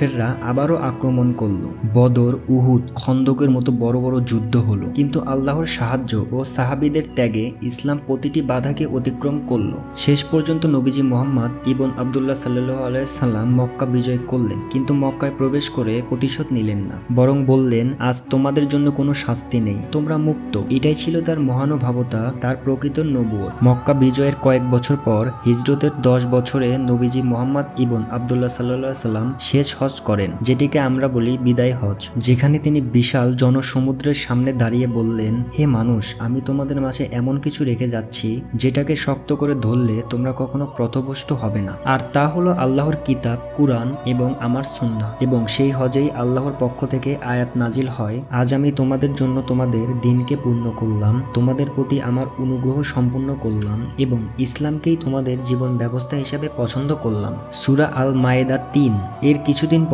কাফেররা আবারও আক্রমণ করলো। বদর, উহুদ, খন্দকের মতো বড় বড় যুদ্ধ হলো, কিন্তু আল্লাহর সাহায্য ও সাহাবীদের ত্যাগে ইসলাম প্রতিটি বাধাকে অতিক্রম করলো। শেষ পর্যন্ত নবীজি মুহাম্মদ ইবন আবদুল্লাহ সাল্লাল্লাহু আলাইহি সাল্লাম মক্কা বিজয় করলেন, কিন্তু মক্কায় প্রবেশ করে প্রতিশোধ নিলেন না, বরং বললেন, আজ তোমাদের জন্য কোনো শাস্তি নেই, তোমরা মুক্ত। এটাই ছিল তার মহানুভবতা, তার প্রকৃত নবুয়ত। মক্কা বিজয়ের কয়েক বছর পর হিজরতের 10 বছরে নবীজি মুহাম্মদ ইবন আবদুল্লাহ সাল্লাল্লাহু আলাইহি সাল্লাম শেষ হজ করেন, যেটিকে আমরা বলি বিদায় হজ। যেখানে তিনি বিশাল জনসমুদ্রের সামনে দাঁড়িয়ে বললেন, হে মানুষ, আমি তোমাদের মাঝে এমন কিছু রেখে যাচ্ছি যেটাকে শক্ত করে ধরলে তোমরা কখনো পথভ্রষ্ট হবে না। আর তা হলো আল্লাহর কিতাব কুরআন এবং আমার সুন্নাহ। এবং সেই হজেই আল্লাহর পক্ষ থেকে আয়াত নাজিল হয়, আজ আমি তোমাদের জন্য তোমাদের দিনকে পূর্ণ করলাম, তোমাদের প্রতি আমার অনুগ্রহ সম্পূর্ণ করলাম এবং ইসলামকেই তোমাদের জীবন ব্যবস্থা হিসাবে পছন্দ করলাম। সূরা আল মায়েদা 3। এর কিছুদিন